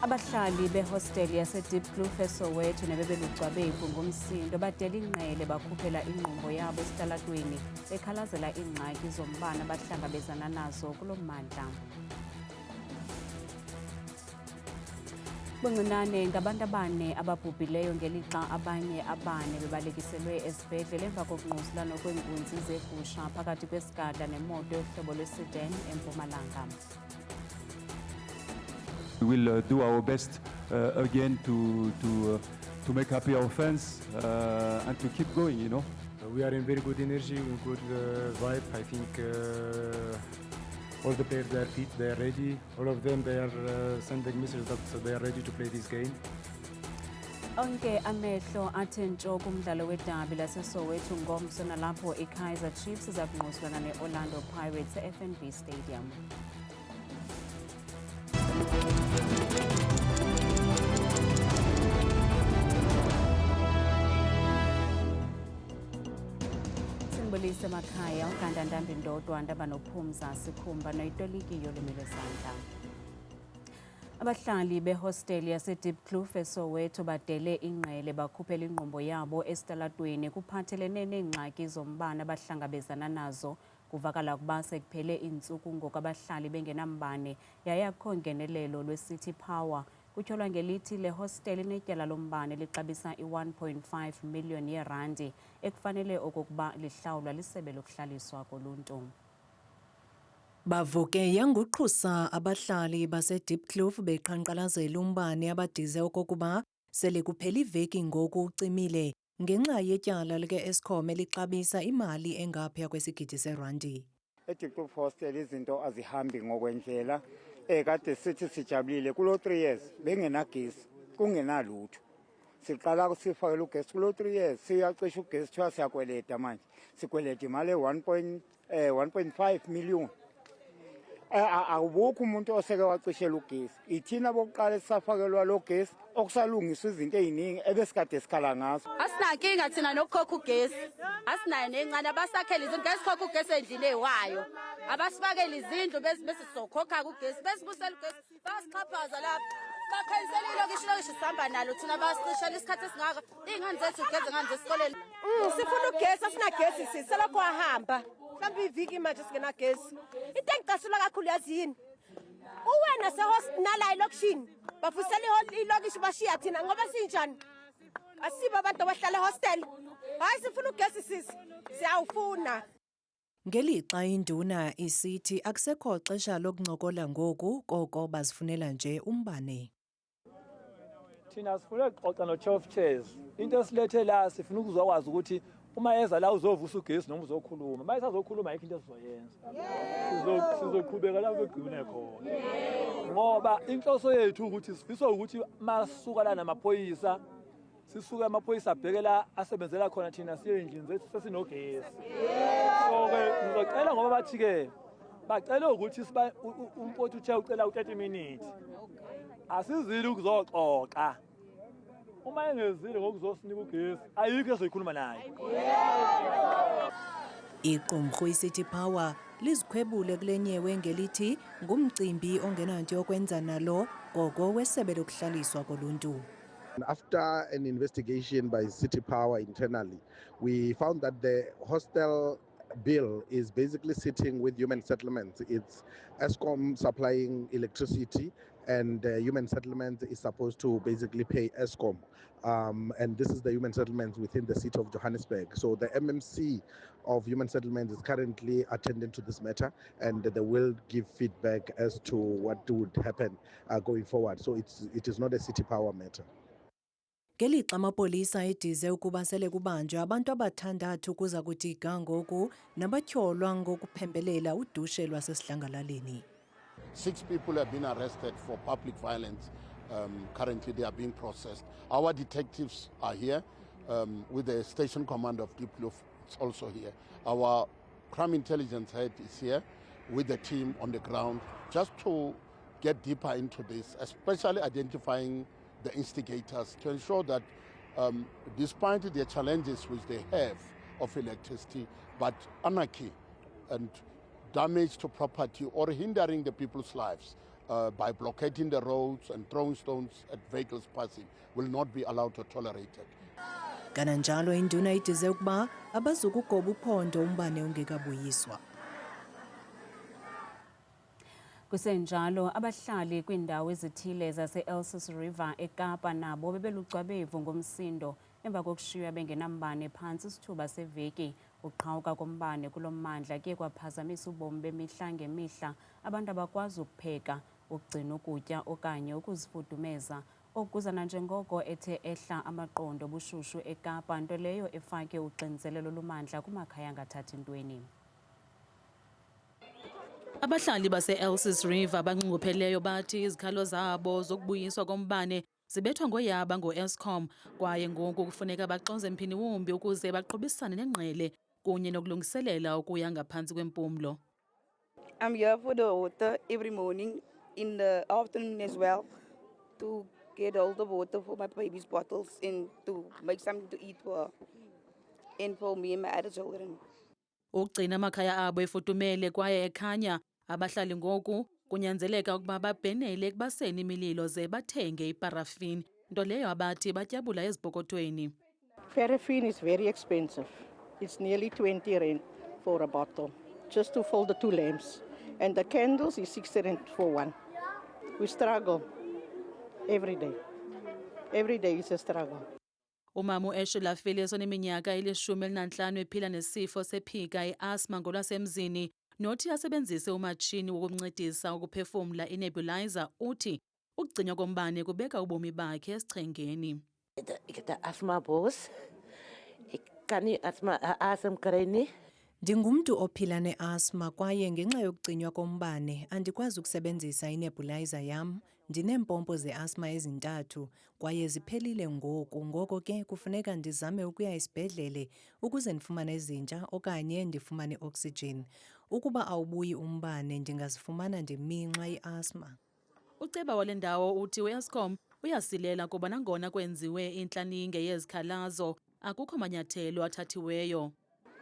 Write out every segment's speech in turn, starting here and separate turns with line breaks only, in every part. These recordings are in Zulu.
Abahlali behostel yaseDeep Kloof eSoweto nebebelucwabevu ngomsindo badela ingqele bakhuphela inqubo yabo esitalatweni bekhalazela ingxaki zombane abahlangabezana nazo kulo mmandla. Buncinane ngabantu abane ababhubhileyo ngelixa abanye abane bebalekiselwe esibhedlele emva kokunquzulana kweenkunzi zegusha phakathi kwesigada nemoto yohlobo lwesedan eMpumalanga.
We will do our best again to make happy our fans and to keep going, you know.
We are in very good energy, in good vibe. I think all the players, they are fit, they are ready. All of them, they are sending messages that they are ready to play this game.
Onke amehlo athe ntsho kumdlalo wedabi laseSoweto ngomso nalapho iKaizer Chiefs izakunquzulana neOrlando Pirates eFNB Stadium. Sinibulise emakhaya uGanda Ndambi Ndodwa ndaba noPhumza Sikhumba noyitoliki yolimi lwesandla. Abahlali behostel yaseDeep Kloof eSoweto badele ingqele bakhuphela inqubo yabo esitalatweni kuphathelene neengxaki zombane abahlangabezana nazo. Kuvakala ukuba sekuphele iintsuku ngoku abahlali bengenambane yaye akho ngenelelo lweCity Power. Kutyholwa ngelithi le hostel inetyala lombane lixabisa i-1.5 million yeerandi ekufanele okokuba lihlawulwa lisebe lokuhlaliswa koluntu.
Bavuke yanguqhusa abahlali baseDeep Kloof beqhankqalazela umbane abadize okokuba sele kuphela iveki ngoku ucimile ngenxa yetyala like-Eskom elixabisa imali engaphaya kwesigidi serandi.
EDeep Kloof hostel izinto azihambi ngokwendlela. Kade sithi sijabulile kulo 3 years bengenagesi kungenalutho. Siqala sifakela ugesi kulo 3 years siyacisha ugesi kuthiwa siyakweleta manje. Sikweleta imali 1.5 million. Awubukho umuntu oseke wacishela ugesi. Ithina bokuqala sisafakelwa lo gesi okusalungiswa izinto eziningi ebesikade sikhala ngazo.
Asinankinga thina nokukhokha ugesi. Asinayo nencane abasakhela izinto esikhokha ugesi endlini ewayo. Abasifakela izindlu bese sizokhokha ugesi besibusela ugesi basixhaphaza lapha. Bakhanisela ilokishi sihamba nalo thina basicishela isikhathi esingaka. Ingane zethu ugezi ngane zesikoleni.
Sifuna ugesi asinagesi siselokho ahamba. Mhlawumbe iviki manje singenagesi. Into engicasula kakhulu yazini. Uwena sehostinala ilokishini bafusela ilokishi bashiya thina ngoba sinjani? Asiba abantu abahlala hostel. Hayi sifuna ugesi sisi. Siyawufuna.
Ngelixa induna isithi akusekho xesha lokuncokola ngoku koko bazifunela nje umbane.
Thina sifuna ukuxoxa no-chief of chairs. Into esilethe la sifuna ukuzokwazi ukuthi uma eza la uzovusa ugesi noma uzokhuluma. Uma esazokhuluma ayikho into esizoyenza. Sizoqhubeka lapho egcine khona. Ngoba inhloso yethu ukuthi sifisa ukuthi masuka la namaphoyisa sisuke amaphoyisa abhekela asebenzela khona thina siye endlini zethu sesinogesi. So-ke ngizocela ngoba bathi-ke bacela ukuthi umpoti uchair ucela u-30 minutes. Asizile ukuzoxoxa. Uma engezile ngokuzosinika ugesi ayikho esiyikhuluma naye.
Iqumrhu iCity Power lizikhwebule kulenyewe ngelithi ngumcimbi ongenanto yokwenza nalo gogo wesebe lokuhlaliswa koluntu.
After an investigation by City Power internally, we found that the hostel bill is basically sitting with Human Settlements. It's Eskom supplying electricity and Human Settlements is supposed to basically pay Eskom. And this is the Human Settlements within the city of Johannesburg. So the MMC of Human Settlements is currently attending to this matter and they will give feedback as to what would happen going forward. So it is not a City Power matter.
Ngelixa amapolisa edize ukuba sele kubanjwe abantu abathandathu kuza kuthi ga ngoku nabatyholwa ngokuphembelela udushe lwasesidlangalaleni.
6 people have been arrested for public violence. Currently they are being processed. Our detectives are here with the station commander of Deep Kloof is also here. Our crime intelligence head is here with the team on the ground just to get deeper into this, especially identifying the instigators to ensure that despite the challenges which they have of electricity, but anarchy and damage to property or hindering the people's lives by blockading the roads and throwing stones at vehicles passing will not be allowed or tolerated.
Kananjalo induna idize ukuba abazukugoba uphondo umbane ungekabuyiswa.
Kusenjalo abahlali kwindawo ezithile zase-Elsies River eKapa nabo bebelucwabevu ngomsindo emva kokushiywa bengenambane phantsi isithuba seveki. Uqhawuka kombane kulo mmandla kuye kwaphazamisa ubomi bemihla ngemihla. Abantu abakwazi ukupheka, ukugcina ukutya okanye ukuzifudumeza. Okuzana njengoko ethe ehla amaqondo obushushu eKapa, nto leyo efake uxinzelelo lumandla kumakhaya angathathi ntweni.
Abahlali base-Elsies River banxungupheleyo bathi izikhalo zabo zokubuyiswa kombane zibethwa ngoyaba ngo-Eskom kwaye ngoku kufuneka baxonze mphini wumbi ukuze baqhubisane nengqele kunye nokulungiselela ukuya ngaphantsi kwempumlo.
I'm here for the water every morning, in the afternoon as well, to get all the water for my baby's bottles and to make something to eat for her and for me and my other children.
Ukugcina amakhaya abo efudumele kwaye ekhanya, abahlali ngoku kunyanzeleka ukuba babhenele ekubaseni imililo ze bathenge iparafini, nto leyo abathi batyabula ezipokothweni.
Paraffin is very expensive. It's nearly 20 rand for a bottle, just to fill the 2 lamps. And the candles is 60 rand for one. We struggle every day. Every day is a struggle.
Umama uEshela Phyllis oneminyaka 15 ephila nesifo sephika i-asthma ngolwasemzini nothi asebenzise umatshini wokumncedisa ukuphefumla inebulizer, uthi ukugcinywa kombane kubeka ubomi bakhe esichengeni.
Ik heb de astma boos. Ik kan niet asem krijgen.
Ndingumntu ophila ne-asthma kwaye ngenxa yokucinywa kombane andikwazi ukusebenzisa inebulizer yam. Ndineempompo ze-asthma ezintathu kwaye ziphelile ngoko ke kufuneka ndizame ukuya esibhedlele ukuze ndifumane ezintsha okanye ndifumane oxygen. Ukuba awubuyi umbane ndingazifumana ndiminxa i-asthma.
Uceba wale ndawo uthi u-Eskom uyasilela kuba nangona kwenziwe intlaninge yezikhalazo akukho manyathelo athathiweyo.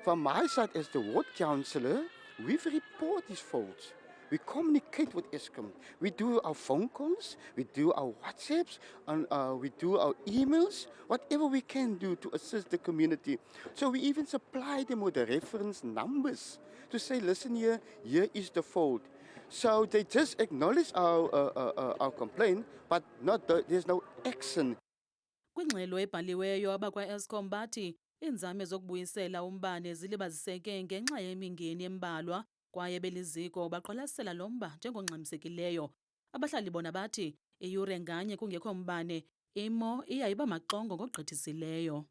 From my side as the ward councillor, we've reported these faults. We communicate with Eskom. We do our phone calls, we do our WhatsApps, and we do our emails, whatever we can do to assist the community. So we even supply them with the reference numbers to say, listen here is the fault. So they just acknowledge our complaint, but there's no action.
Kwingxelo ebhaliweyo abakwa-Eskom bathi iinzame zokubuyisela umbane zilibaziseke ngenxa yemingeni embalwa kwaye beliziko baqwalasela lo mba njengongxamisekileyo. Abahlali bona bathi iyure nganye kungekho mbane imo iyayiba maxongo ngogqithisileyo.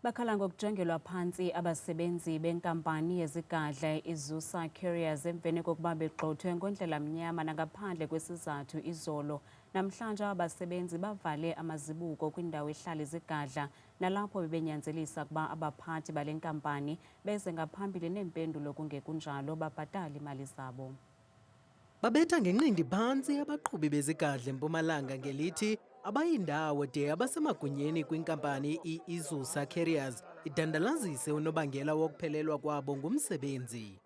Bakhala ngokujongelwa phantsi abasebenzi benkampani yezigadla iZUSA Carriers emveni kokuba begxothwe ngondlela mnyama nangaphandle kwesizathu izolo. Namhlanje abasebenzi bavale amazibuko kwindawo ehlala izigadla nalapho bebenyanzelisa ukuba abaphathi bale nkampani beze ngaphambili neempendulo kungekunjalo babhatale imali zabo.
Babetha ngenqindi phantsi abaqhubi bezigadla eMpumalanga ngelithi abayindawo de abasemagunyeni kwinkampani iZUSA Carriers idandalazise unobangela wokuphelelwa kwabo ngumsebenzi.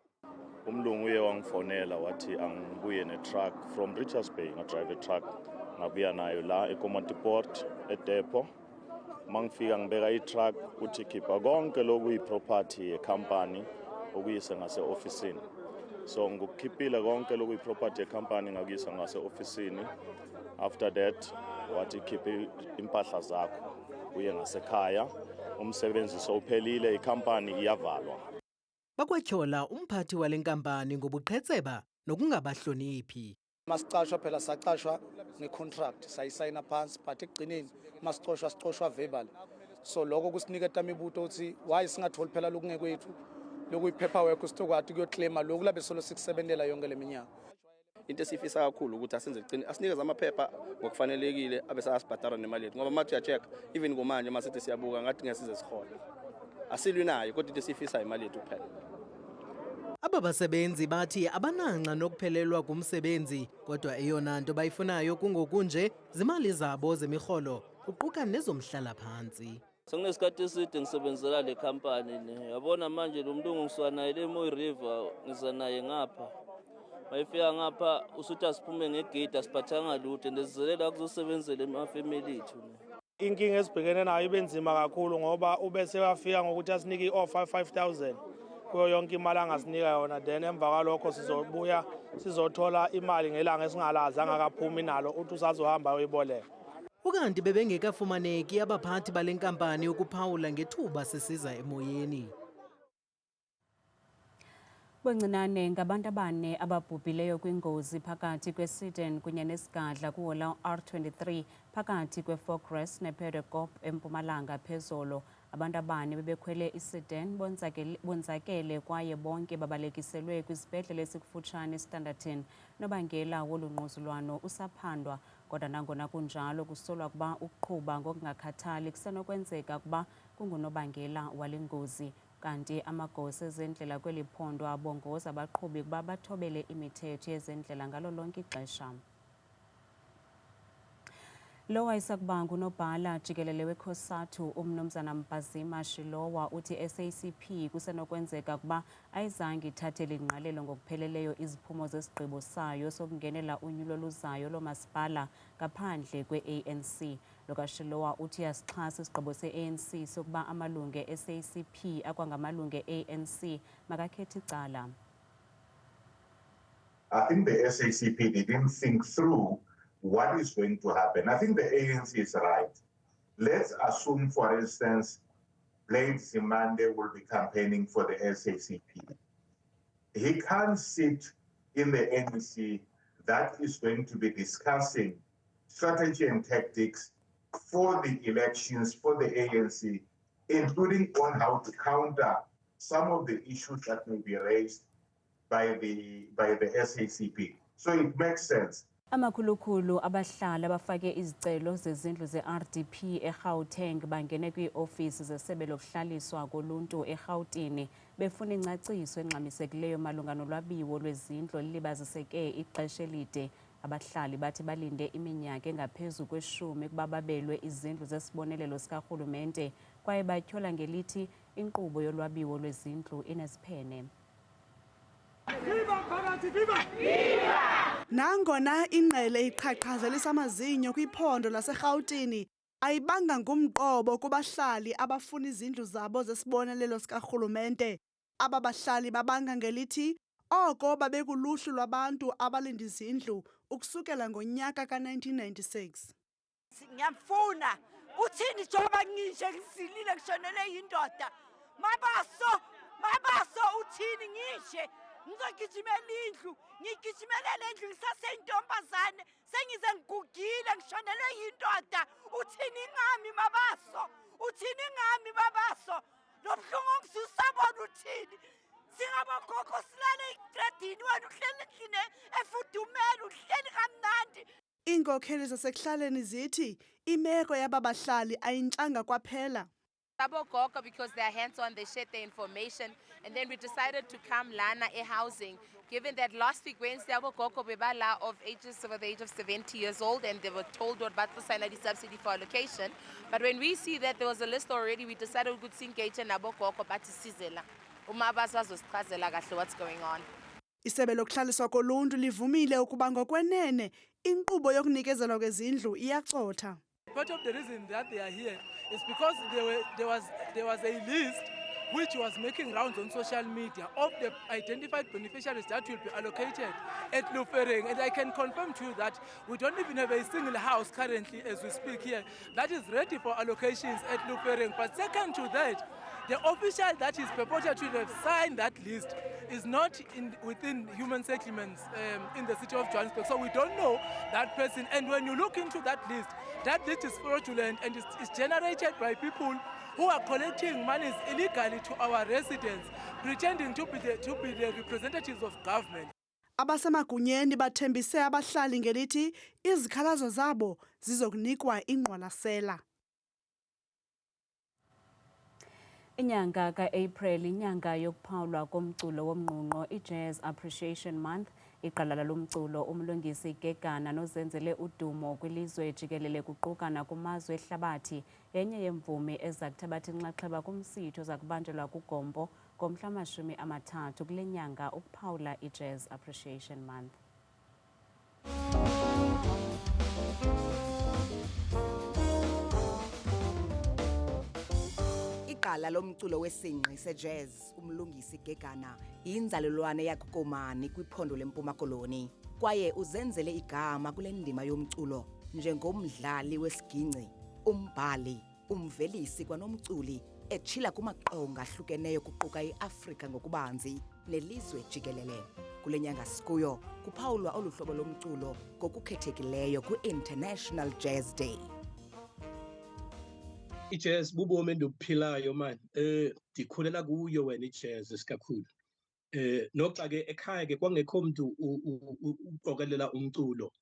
Umlungu uye wangifonela wathi angibuye netruck from Richards Bay, ngadrive truck ngabuya nayo la eCommonwealth Port eDepot. Mangifika ngibeka itruck uthi khipha konke lokuyiproperty yecompany ukuyise ngase-ofisini. So ngikukhiphile konke lokuyiproperty yecompany ngakuyisa ngase-ofisini. After that wathi khiphe impahla zakho uye ngasekhaya, umsebenzi sowuphelile, icompany iyavalwa.
Bakwatyhola umphathi wale nkampani ngobuqhetseba nokungabahloniphi.
Masicashwa phela sacashwa ngecontract sayisayina phansi but ekugcineni masicashwa verbal. So lokho kusiniketa imibuto ukuthi why singatholi phela lokungekwethu lokuyipaperwork sitokwathi kuyoclaima lokhu labe solo sikusebenzela yonke leminyaka.
Into esifisa kakhulu ukuthi asenze igcine asinikeze amaphepha ngokufanelekile abese asibhadala nemali yethu ngoba mathi uya-check even ngomanje masithi siyabuka ngathi ngesize sikhona asilwi nayo kodwa into esifisa imali yethu kuphela.
Aba basebenzi bathi abananca nokuphelelwa kumsebenzi kodwa eyona nto bayifunayo kungokunje zimali zabo zemirholo kuquka nezomhlala phantsi.
Senginesikhathi eside ngisebenzela le company le. Yabona manje lo mlungu ngisuka naye le Moy River ngiza naye ngapha. Mayifika ngapha usuthi asiphume ngegate asiphathanga lutho ndesizelela kuzosebenzela emafamily ethu.
Inkinga esibhekene nayo ibenzima kakhulu ngoba ubese wafika ngokuthi asinike i-offer 5,000 kuyo yonke imali angasinika yona, then emva kwalokho sizobuya sizothola imali ngelanga esingalazi angakaphumi nalo uthi usazohamba uyiboleka.
Ukanti bebengekafumaneki abaphathi bale nkampani ukuphawula ngethuba sisiza emoyeni.
Buncinane ngabantu abane ababhubhileyo kwingozi phakathi kweSidon kunye neSigadla kuhola R23 phakathi kweForkrest nePedekop eMpumalanga phezolo. Abantu abane bebekhwele iSidon bonzakele kwaye bonke babalekiselwe kwisibhedlele esikufutshane eStanderton. Nobangela wolungquzulwano usaphandwa, kodwa nangona kunjalo kusolwa ukuba ukuqhuba ngokungakhathali kusenokwenzeka ukuba kungunobangela wale ngozi. Kanti amagosa ezendlela kweli phondo abongoza abaqhubi ukuba bathobele imithetho yezendlela ngalo lonke ixesha. Lo wayesakuba ngunobhala jikelele weCOSATU uMnumzana Mpazima Shilowa uthi SACP kusenokwenzeka ukuba ayizange ithathele ingqalelo ngokupheleleyo iziphumo zesigqibo sayo sokungenela unyulo luzayo lomasipala ngaphandle kwe-ANC. Lokashilowa uthi yasixhasa isigqibo se-ANC sokuba amalungu e-SACP akwangamalungu e-ANC makakhethe icala.
I think the SACP didn't think through what is going to happen. I think the ANC is right. Let's assume, for instance, Blade Simande will be campaigning for the SACP. He can't sit in the ANC that is going to be discussing strategy and tactics for the elections for the ANC, including on how to counter some of the issues that may be raised by the SACP. So it makes sense.
Amakhulukhulu abahlali abafake izicelo zezindlu ze-RDP eGauteng bangene kwii-ofisi zesebe lokuhlaliswa koluntu eGauteng befuna ingcaciso engxamisekileyo malunga nolwabiwo lwezindlu elibaziseke ixesha elide. Abahlali bathi balinde iminyaka engaphezu kwe-10 ukuba babelwe izindlu zesibonelelo sikarhulumente kwaye batyhola ngelithi inkqubo yolwabiwo lwezindlu ineziphene.
Nangona ingqele iqhaqhazelisa amazinyo kwiphondo laseGauteng ayibanga ngumqobo kubahlali abafuna izindlu zabo zesibonelelo sikarhulumente. Aba bahlali babanga ngelithi oko babekuluhlu lwabantu abalinda izindlu ukusukela ngonyaka ka-1996.
Ngiyamfuna uthini njengoba ngisho ngisilile ngishonele yindoda. Mabaso uthini ngishe ngizogijimela indlu ngigijimele lendlu ngisaseyintombazane sengize ngigugile ngishonele yindoda. Uthini ngami mabaso, uthini ngami mabaso, lobhlungu ngisabona uthini. Singabogogo silale egradini wena uhleli endlini efudumele uhleli kamnandi.
Iinkokheli zasekuhlaleni zithi imeko yaba bahlali ayintlanga kwaphela.
Abogogo, because they're hands-on, they shared the information, and then we decided to come Lana housing. Given that last week Wednesday, Abogogo Bebala of ages over the age of 70 years old, and they were told what about the salary subsidy for allocation. But when we see that there was a list already, we decided we could engage in Abogogo but Sizela. What's going on?
Isebe lokuhlaliswa koluntu livumile ukuba ngokwenene inkqubo yokunikezelwa kwezindlu iyacotha.
Part of the reason that they are here is because there was a list which was making rounds on social media of the identified beneficiaries that will be allocated at Lufering. And I can confirm to you that we don't even have a single house currently as we speak here that is ready for allocations at Lufering. But second to that, the official that is purported to have signed that list is not within human settlements in the city of Johannesburg. So we don't know that person. And when you look into that list is fraudulent and is generated by people who are collecting monies illegally to our residents, pretending to be the representatives of government.
Abasemagunyeni bathembise abahlali ngelithi izikhalazo zabo zizokunikwa ingqwalasela.
Inyanga ka-April inyanga yokuphawulwa komculo womnqunqo iJazz Appreciation Month Iqala lomculo umlungisi Gegana nozenzele udumo kwilizwe jikelele kuquka nakumazwe ehlabathi yenye yemvumi ezakuthabatha inxaxheba kumsitho zakubanjelwa kuGompo ngomhla 30 kule nyanga ukuphawula iJazz Appreciation Month.
Iqala lomculo wesinqi sejazz umlungisi Gegana inzalelwane yakukomani kwiphondo lempuma koloni kwaye uzenzele igama kule ndima yomculo njengomdlali wesiginci, umbhali, umvelisi kwanomculi etshila kumaqonga ahlukeneyo kuquka iAfrika ngokubanzi nelizwe jikelele. Kule nyanga sikuyo kuphawulwa olu hlobo lomculo ngokukhethekileyo kwi-International Jazz Day.
iJazz bubomi endibuphilayo man ndikhulela kuyo wena iJazz isikakhulu noxa ke ekhaya ke kwangekho mntu uqokelela umculo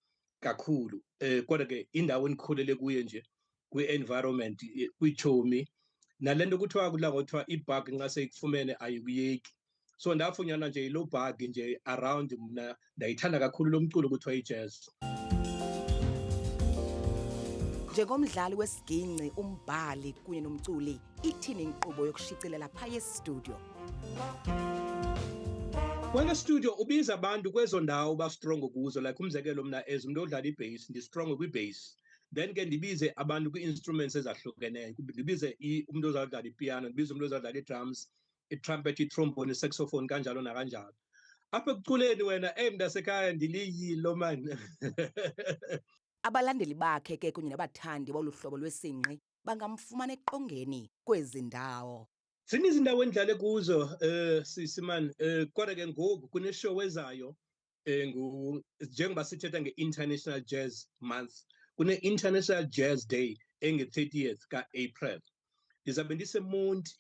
kakhulu kodwa ke indawo endikhulele kuyo nje kwi-environment kwiitshomi nalento kuthiwa kudla ngothiwa ibhag nxa seyikufumene ayikuyeki so ndafunyana nje yiloo bhag nje around mna ndayithanda kakhulu lo mculo kuthiwa iJazz.
Njengomdlali wesiginci, umbhali kunye nomculi, ithini inkqubo yokushicilela phaya estudio?
Kwele studio ubiza abantu kwezo ndawo ba-strong kuzo like umzekelo mna as umuntu odlala ibass ndi-strong kwi-bass then ke ndibize abantu kwi-instruments ezahlukeneyo ndibize umuntu ozadlala ipiano ndibize umuntu ozadlala i-drums i-trumpet i-trombone i-saxophone kanjalo nakanjalo. Apha ekuculeni wena mntasekhaya ndiliyilo man.
Abalandeli bakhe ke kunye nabathandi bolu hlobo lwesinqi bangamfumana eqongeni kwezi ndawo.
Zininzi izindawo endidlale kuzo sisimani kodwa ke ngoku kuneshow ezayo njengoba sithetha nge-International Jazz Month kune-International Jazz Day enge-30th ka-April. Ndizabe ndiseMonti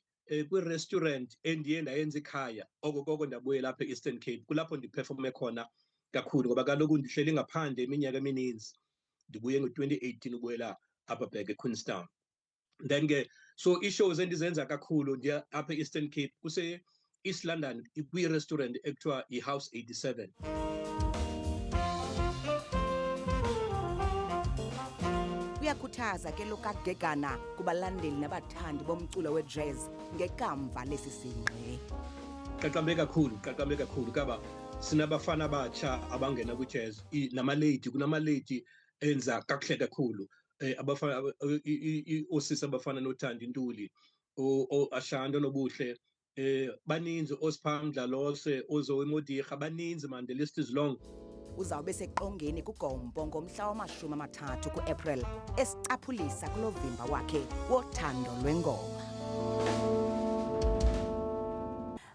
kwi-restaurant endiye ndayenza ikhaya okokoko ndabuye lapha e-Eastern Cape kulapho ndiperforme khona kakhulu ngoba kaloku ndihleli ngaphandle iminyaka emininzi ndibuye ngo-2018 ubuyela apha back eQueenstown. Then ke so i-shows endizenza kakhulu ndiya apha e-Eastern Cape kuse-East London kwi-restaurant ekuthiwa i-House 87.
Uyakhuthaza ke lo kaGegana kubalandeli nabathandi bomculo wejazz ngekamva lesi sinqi.
Qaqambe kakhulu kaba sinabafana abatsha abangena kwi-jazz namalady kunamalady enza kakuhle kakhulu abafana osisi abafana noThandi Ntuli o-Ashando Nobuhle baninzi Osipha Mdlalose Ozoe Modiga baninzi man, the list is long.
Uzawube seqongeni kuGompo ngomhla wama-30 ku-April esicaphulisa kulovimba wakhe wothando lwengoma.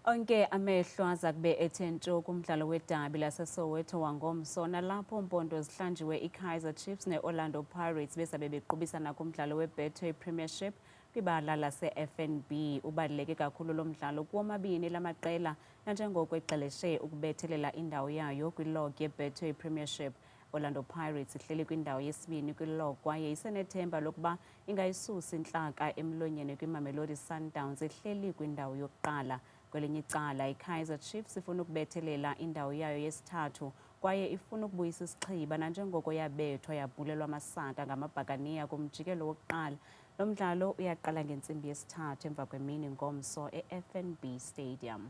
Onke amehlo azakube ethentsho kumdlalo wedabi laseSoweto wangomso nalapho impondo zihlanjiwe iKaizer Chiefs neOrlando Pirates besabe bequbisana kumdlalo weBetway Premiership kwibala lase-FNB. Ubaluleke kakhulu lo mdlalo kuwomabini lamaqela nanjengoko eqeleshe ukubethelela indawo yayo kwilog yeBetway Premiership. Orlando Pirates ihleli kwindawo yesibini kwilog kwaye isenethemba lokuba ingayisusi intlaka emlonyeni kwiMamelodi Sundowns ihleli kwindawo yokuqala. Kwelinye icala iKaizer Chiefs ifuna ukubethelela indawo yayo yesithathu kwaye ifuna ukubuyisa isichiba nanjengoko yabethwa yabhulelwa amasaka ngamabhakaniya kumjikelo wokuqala. Lo mdlalo uyaqala ngentsimbi yesithathu emva kwemini ngomso eFNB Stadium.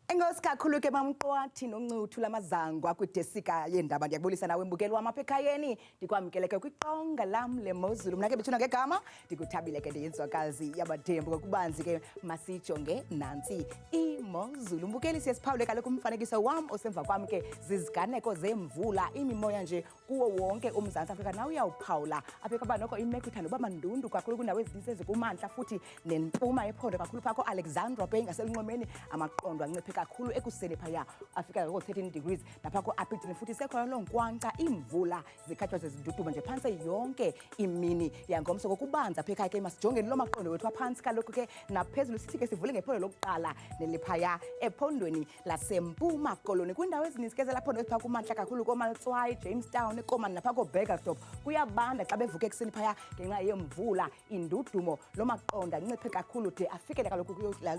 Enkosi kakhulu ke mamqwathi noncuthu lamazangwa kwidesika yendaba. Ndiyakubulisa nawe mbukeli wam apha ekhayeni, ndikwamkeleke kwiqonga lam leMozulu. Mna ke bethuna ngegama ndikuthabile ke ndiyinzwakazi yabathembu ngokubanzi ke masijonge nantsi imozulu. Mbukeli siyesiphawule kaloku umfanekiso wam osemva kwam ke ziziganeko zemvula imimoya nje kuwo wonke uMzantsi Afrika. Nawe uyawuphawula apha kwaba noko imeko ithanda uba mandundu kakhulu kwindawo ezininzi ezikumantla futhi nempuma ephondo kakhulu phakho Alexandra Bay ngaselunxwemeni amaqondo anciphe kakhulu ekuseni phaya afika ngo-13 degrees napha ko-Appleton futhi sekhona loo nkwankca iimvula zikhatywa zeziduduma nje phantse yonke imini yangomso ngokubanza apha ekhaya ke masijongeni loo maqondo wethu aphantsi kaloku ke naphezulu sithi ke sivule ngephondo lokuqala neliphaya ephondweni lasempuma koloni kwiindawo ezininzi ke zelaphondo eziphaa kumantla kakhulu koomaltswayi Jamestown ekomani napha kooBurgersdorp kuyabanda xa bevuke ekuseni phaya ngenxa yemvula indudumo loo maqondo anciphe kakhulu de afikele kaloku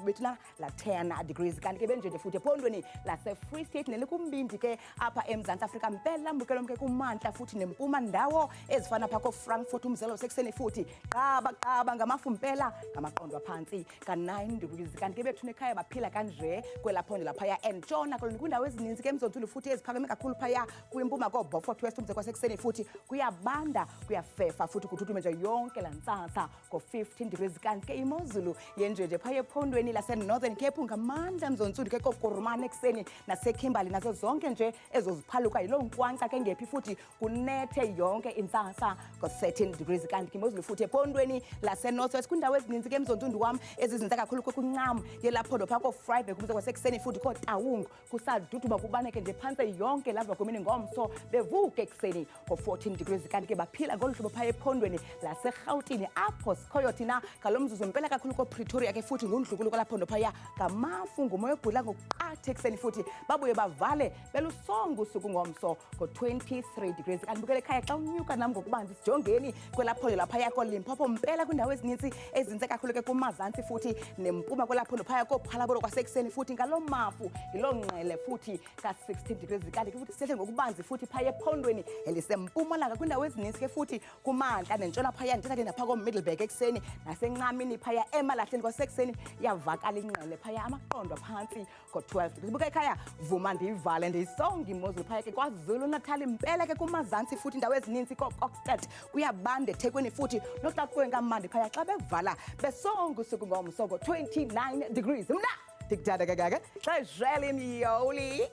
bethina la 10 degrees kanti ke benjenje futhi ephondweni lase-Free State nelikumbindi ke apha eMzantsi Afrika mpela mbukelo ke kumantla futhi nempuma ndawo ezifana pha koFrankfurt umzelo sekuseni futhi qaba ngamafumpela ngamaqondo aphantsi ka-9 degrees kanti ke bethu nekhaya baphila kanje kwelaphondo laphaya entshona koloni kwiindawo ezininzi ke emzontulu futhi eziphakeme kakhulu phaya kwimpuma kooBeaufort West umze kwasekuseni futhi kuyabanda kuyafefa futhi kuthuthume nje yonke la ntsasa ko-15 degrees kanti ke imozulu yenjenje phaya ephondweni lase-Northern Cape ngamandla mzontsundu ke kokurumane ekuseni naseKimberley nazo zonke nje ezo ziphaluka yiloo nkwankca ke ngephi futhi kunethe yonke intsasa ko-13 degrees kanti ke imozulu futhi ephondweni lase-North West kwindawo ezininzi ke emzontsundu wam ezizinze kakhulu kwincam yelaphondo phaa kooFreiburg umze kwasekuseni futhi kootawung kusaduduma kubaneke nje phantse yonke lava komini ngomso bevuke ekuseni ko-14 degrees kanti ke baphila ngolu hlobo phaya ephondweni laserhawutini apho sikhoyo thina ngalo mzuzu mpela kakhulu koPretoria ke futhi ngundlunkulu kwelaphondo phaya ngamafu ngumoya obhudla ngokuqatha ekuseni futhi babuye bavale belusonga usuku ngomso ngo-23 degrees kanti bukele ekhaya xa unyuka nam ngokubanzi sijongeni kwelaphondo laphaya koLimpopo mpela kwiindawo ezininzi ezinze kakhulu ke kumazantsi futhi nempuma kwelaphondo phaya koPhalabolo kwasekuseni futhi ngaloo mafu yiloo ngqele futhi ka-16 degrees kanti ke futhi sihle ngokubanzi futhi phaya ephondweni elisempumalanga kwindawo ezininzi ke futhi kumantla nentshona phaya ndithetha ke napha koMiddleburg ekuseni nasencamini phaya emalahleni kwasekuseni iyavakala ingqele phaya amaqondo aphantsi ko-12 degrees buka ekhaya vuma ndiyivale ndiyisonge imozulu phaya ke kwaZulu Natal mpela ke kumazantsi futhi indawo ezininzi ko-Kokstad kuyabanda eThekwini futhi noxa kuwenkamandi phaya xa bevala besonga usuku ngomso ngo-29 degrees mna ndikudada kangaka xeshele myoli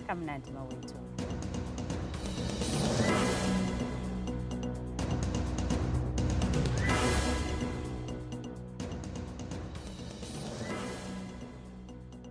kamnandi mawethu